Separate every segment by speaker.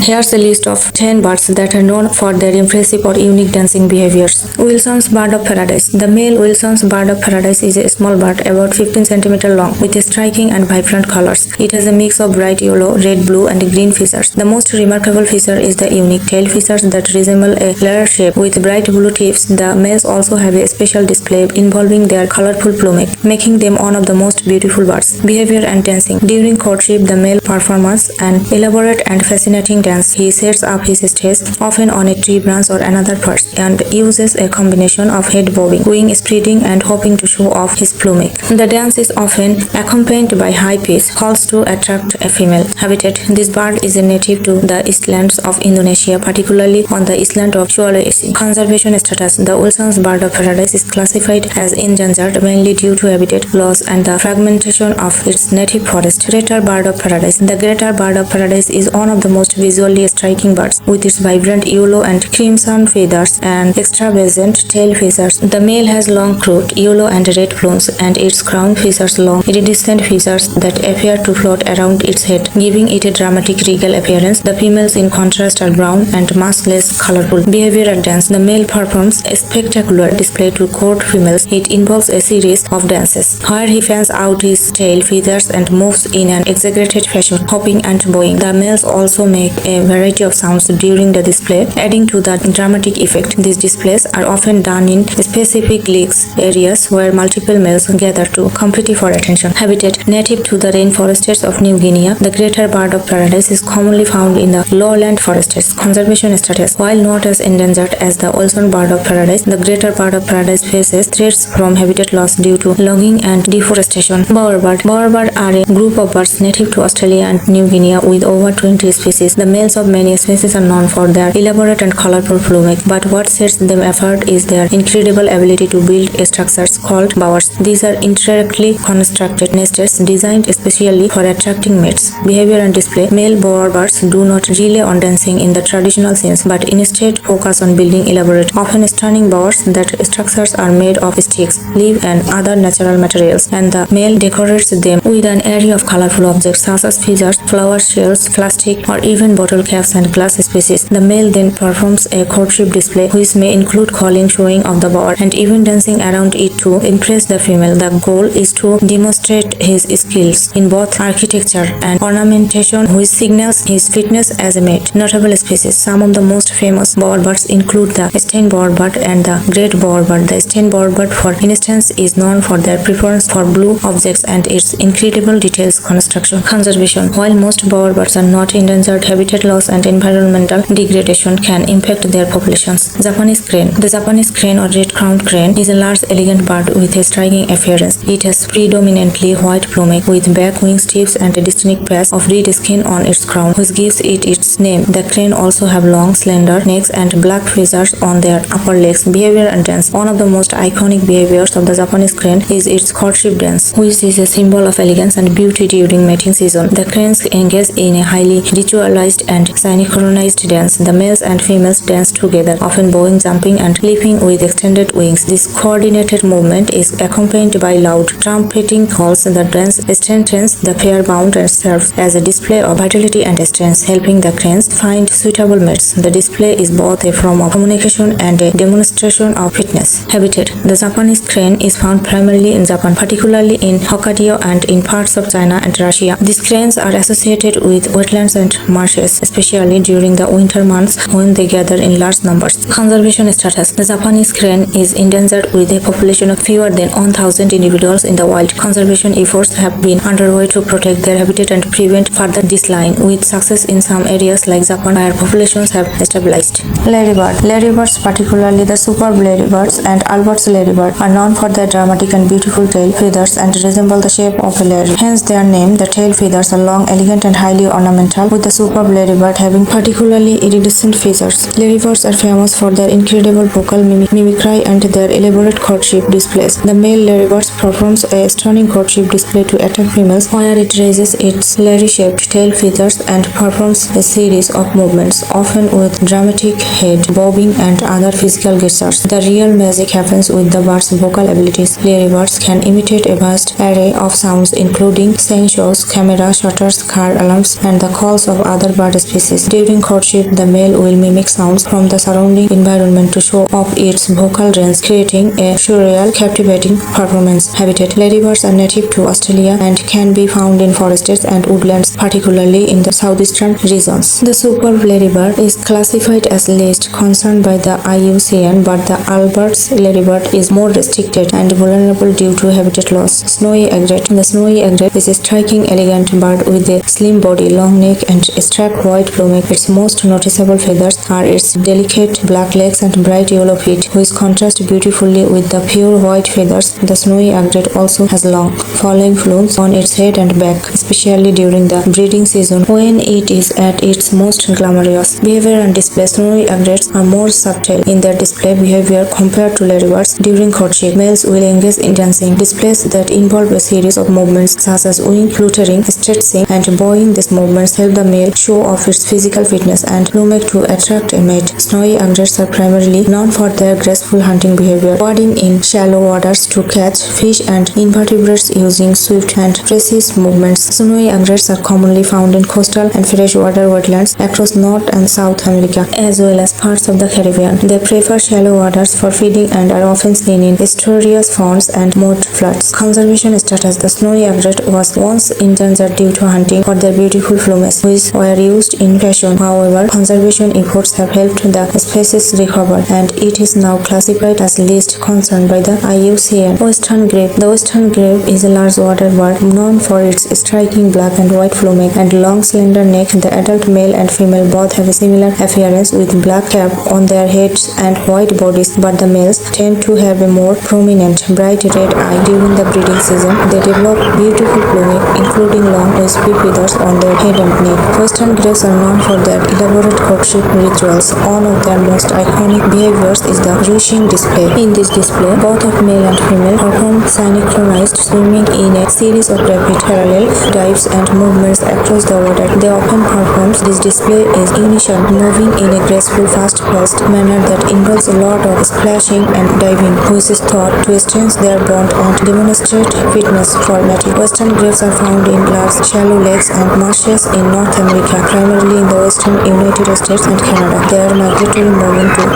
Speaker 1: Here's a list of 10 birds that are known for their impressive or unique dancing behaviors. Wilson's bird of paradise. The male Wilson's bird of paradise is a small bird about 15 cm long with striking and vibrant colors. It has a mix of bright yellow, red, blue, and green feathers. The most remarkable feature is the unique tail feathers that resemble a lyre shape with bright blue tips. The males also have a special display involving their colorful plumage, making them one of the most beautiful birds. Behavior and dancing. During courtship, the male performs an elaborate and fascinating dance. He sets up his stage, often on a tree branch or another perch, and uses a combination of head bobbing, wing spreading, and hopping to show off his plumage. The dance is often accompanied by high-pitched calls to attract a female. Habitat. This bird is a native to the eastlands of Indonesia, particularly on the island of Sulawesi. Conservation status. The Wilson's bird of paradise is classified as endangered mainly due to habitat loss and the fragmentation of its native forest. Greater bird of paradise. The greater bird of paradise is one of the most visually striking birds, with its vibrant yellow and crimson feathers and extravagant tail feathers. The male has long crooked yellow and red plumes, and its crown features long, iridescent feathers that appear to float around its head, giving it a dramatic regal appearance. The females, in contrast, are brown and much less colorful. Behavior and dance. The male performs a spectacular display to court females. It involves a series of dances, where he fans out his tail feathers and moves in an exaggerated fashion, hopping and bowing. The males also make a variety of sounds during the display, adding to the dramatic effect. These displays are often done in specific lakes areas where multiple males gather to compete for attention. Habitat. Native to the rainforests of New Guinea, the greater bird of paradise is commonly found in the lowland forests. Conservation status. While not as endangered as the Wilson bird of paradise, the greater bird of paradise faces threats from habitat loss due to logging and deforestation. Bowerbird. Bowerbird are a group of birds native to Australia and New Guinea with over 20 species. The males of many species are known for their elaborate and colorful plumage, but what sets them apart is their incredible ability to build structures called bowers. These are intricately constructed nests designed especially for attracting mates. Behavior and display. Male bowerbirds do not rely on dancing in the traditional sense, but instead focus on building elaborate, often stunning bowers. That structures are made of sticks, leaves, and other natural materials, and the male decorates them with an array of colorful objects such as feathers, flower shells, plastic, or even bottle caps and glass species. The male then performs a courtship display, which may include calling, showing of the bower, and even dancing around it to impress the female. The goal is to demonstrate his skills in both architecture and ornamentation, which signals his fitness as a mate. Notable species. Some of the most famous bowerbirds include the Stain bowerbird and the Great bowerbird. The Stain bowerbird, for instance, is known for their preference for blue objects and its incredible details construction. Conservation. While most bowerbirds are not endangered, habitat loss and environmental degradation can impact their populations. Japanese crane. The Japanese crane or red-crowned crane is a large, elegant bird with a striking appearance. It has predominantly white plumage with back wing tips and a distinct patch of red skin on its crown, which gives it its name. The crane also have long, slender necks and black feathers on their upper legs. Behavior and dance. One of the most iconic behaviors of the Japanese crane is its courtship dance, which is a symbol of elegance and beauty during mating season. The cranes engage in a highly ritualized and synchronized dance. The males and females dance together, often bowing, jumping, and leaping with extended wings. This coordinated movement is accompanied by loud trumpeting calls. The dance strengthens the pair bond and serves as a display of vitality and strength, helping the cranes find suitable mates. The display is both a form of communication and a demonstration of fitness. Habitat. The Japanese crane is found primarily in Japan, particularly in Hokkaido and in parts of China and Russia. These cranes are associated with wetlands and marshes, especially during the winter months when they gather in large numbers. Conservation status. The Japanese crane is endangered with a population of fewer than 1,000 individuals in the wild. Conservation efforts have been underway to protect their habitat and prevent further decline, with success in some areas like Japan where populations have stabilized. Lyrebird. Lyrebirds, particularly the superb Lyrebirds and Albert's Lyrebird, are known for their dramatic and beautiful tail feathers and resemble the shape of a lyre. Hence their name. The tail feathers are long, elegant, and highly ornamental, with the superb Lyrebird having particularly iridescent feathers. Lyrebirds are famous for their incredible vocal mimicry and their elaborate courtship displays. The male Lyrebird performs a stunning courtship display to attract females, where it raises its lyre-shaped tail feathers and performs a series of movements, often with dramatic head bobbing and other physical gestures. The real magic happens with the bird's vocal abilities. Lyrebirds can imitate a vast array of sounds, including sing shows, camera shutters, car alarms, and the calls of other bird bird species. During courtship, the male will mimic sounds from the surrounding environment to show off its vocal range, creating a surreal, captivating performance. Habitat: ladybirds are native to Australia and can be found in forests and woodlands, particularly in the southeastern regions. The superb ladybird is classified as least concern by the IUCN, but the Albert's ladybird is more restricted and vulnerable due to habitat loss. Snowy egret: the snowy egret is a striking, elegant bird with a slim body, long neck, and striped white plumage. Its most noticeable feathers are its delicate black legs and bright yellow feet, which contrast beautifully with the pure white feathers. The snowy egret also has long, falling plumes on its head and back, especially during the breeding season when it is at its most glamorous. Behavior and display: snowy egrets are more subtle in their display behavior compared to ladybirds. During courtship, males will engage in dancing displays that involve a series of movements such as wing fluttering, stretching, and bowing. These movements help the male show off its physical fitness and plumage to attract a mate. Snowy egrets are primarily known for their graceful hunting behavior, wading in shallow waters to catch fish and invertebrates using swift and precise movements. Snowy egrets are commonly found in coastal and freshwater wetlands across North and South America, as well as parts of the Caribbean. They prefer shallow waters for feeding and are often seen in estuaries, ponds, and mud floods. Conservation status: the snowy egret was once endangered due to hunting for their beautiful plumage, which were used in fashion. However, conservation efforts have helped the species recover, and it is now classified as least concern by the IUCN. Western Grebe: the Western Grebe is a large water bird known for its striking black and white plumage and long slender neck. The adult male and female both have a similar appearance with black cap on their heads and white bodies, but the males tend to have a more prominent bright red eye. During the breeding season, they develop beautiful plumage, including long wispy feathers on their head and neck. Western Grebes are known for their elaborate courtship rituals. One of their most iconic behaviors is the rushing display. In this display, both of male and female perform synchronized swimming in a series of rapid parallel dives and movements across the water. They often perform this display is initial, moving in a graceful, fast-paced manner that involves a lot of splashing and diving, which is thought to strengthen their bond and demonstrate fitness for mating. Western Grebes are found in large, shallow lakes and marshes in North America, primarily in the western United States and Canada. They are migratory,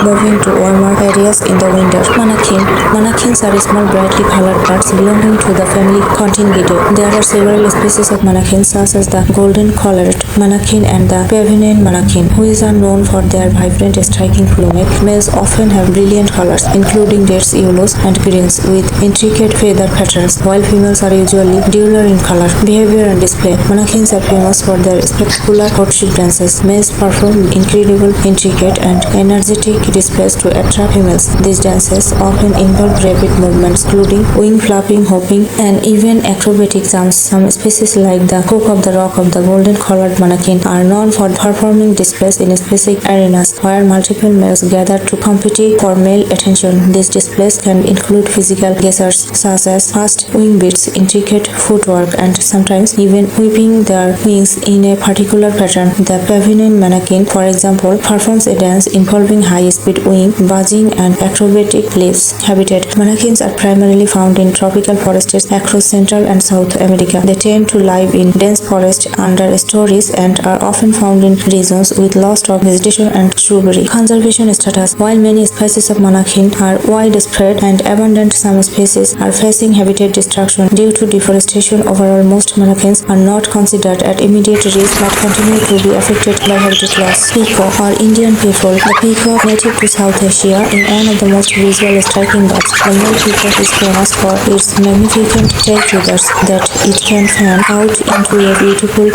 Speaker 1: moving to warmer areas in the winter. Manakin: manakins are small, brightly colored birds belonging to the family Contingidae. There are several species of manakins, such as the golden-collared manakin and the pavilion manakin, which are known for their vibrant, striking plumage. Males often have brilliant colors, including reds, yellows, and greens, with intricate feather patterns, while females are usually duller in color. Behavior and display: manakins are famous for their spectacular courtship dances. Males perform incredible, intricate, and energetic displays to attract females. These dances often involve rapid movements, including wing flapping, hopping, and even acrobatic jumps. Some species, like the cock of the rock of the golden-collared manakin, are known for performing displays in specific arenas where multiple males gather to compete for male attention. These displays can include physical gestures such as fast wing beats, intricate footwork, and sometimes even whipping their wings in a particular pattern. The pavilion manakin, for example, performs a dance involving high-speed wing buzzing and acrobatic leaps. Habitat: manakins are primarily found in tropical forests across Central and South America. They tend to live in dense forests under stories and are often found in regions with loss of vegetation and shrubbery. Conservation status: while many species of manakin are widespread and abundant, some species are facing habitat destruction due to deforestation. Overall, most manakins are not considered at immediate risk but continue to be affected by habitat loss. Peacock or Indian peafowl: the peacock, native to South Asia, is one of the most visual striking birds. The male peacock is famous for its magnificent tail feathers that it can fan out into a beautiful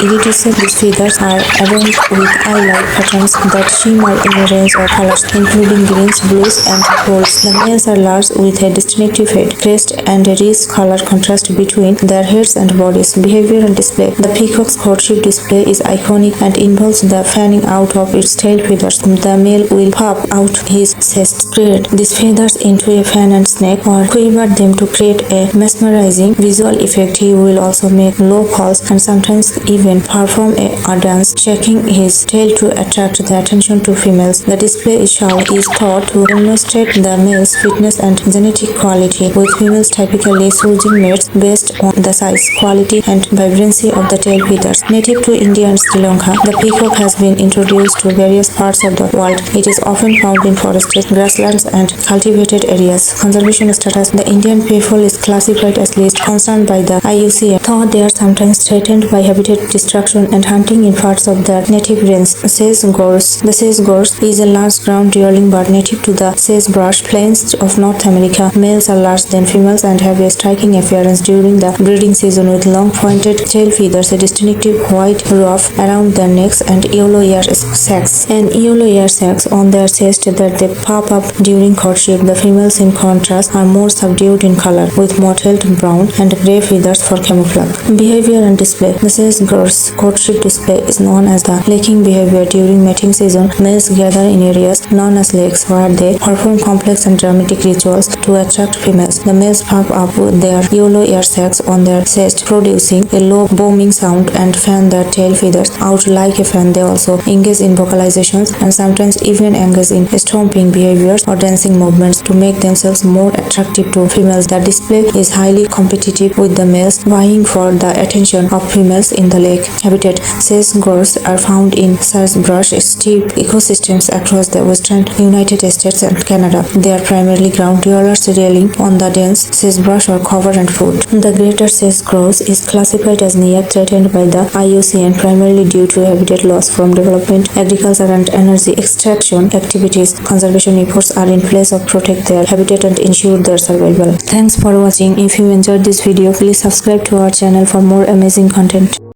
Speaker 1: iridescent. These feathers are adorned with eye-like patterns that shimmer in a range of colors, including greens, blues, and golds. The males are large with a distinctive head, crest, and a rich color contrast between their heads and bodies. Behavior and display: the peacock's courtship display is iconic and involves the fanning out of its tail feathers. The male will pop out his chest, spread these feathers into a fan and snake, or quiver them to create a mesmerizing visual effect. He will also make low calls and sometimes even perform a dance, shaking his tail to attract the attention to females. The display show is thought to demonstrate the male's fitness and genetic quality, with females typically choosing mates based on the size, quality, and vibrancy of the tail feathers. Native to India and Sri Lanka, the peacock has been introduced to various parts of the world. It is often found in forested, grasslands, and cultivated areas. Conservation status: the Indian peafowl is classified as least concern by the IUCN, though they are sometimes threatened by habitat destruction and hunting in parts of their native range. Sage Grouse: the Sage Grouse is a large ground-dwelling bird native to the sagebrush plains of North America. Males are larger than females and have a striking appearance during the breeding season, with long pointed tail feathers, a distinctive white ruff around their necks, and yellow ear sacs on their chest that they pop up during courtship. The females, in contrast, are more subdued in color, with mottled brown and gray feathers for camouflage. Behavior and display: the Sage Grouse courtship display is known as the laking behavior. During mating season, males gather in areas known as lakes, where they perform complex and dramatic rituals to attract females. The males pop up with their yellow ear sacs on their chest, producing a low booming sound, and fan their tail feathers out like a fan. They also engage in vocalizations and sometimes even engage in stomping behaviors or dancing movements to make themselves more attractive to females. The display is highly competitive, with the males vying for the attention of females in the lake habitat. Sage grouse are found in sagebrush steep ecosystems across the western United States and Canada. They are primarily ground dwellers, relying on the dense sagebrush or cover and food. The greater sage grouse is classified as near threatened by the IUCN, primarily due to habitat loss from development, agriculture, and energy extraction activities. Conservation efforts are in place to protect their habitat and ensure their survival. Thanks for watching. If you enjoyed this video, please subscribe to our channel for more amazing content.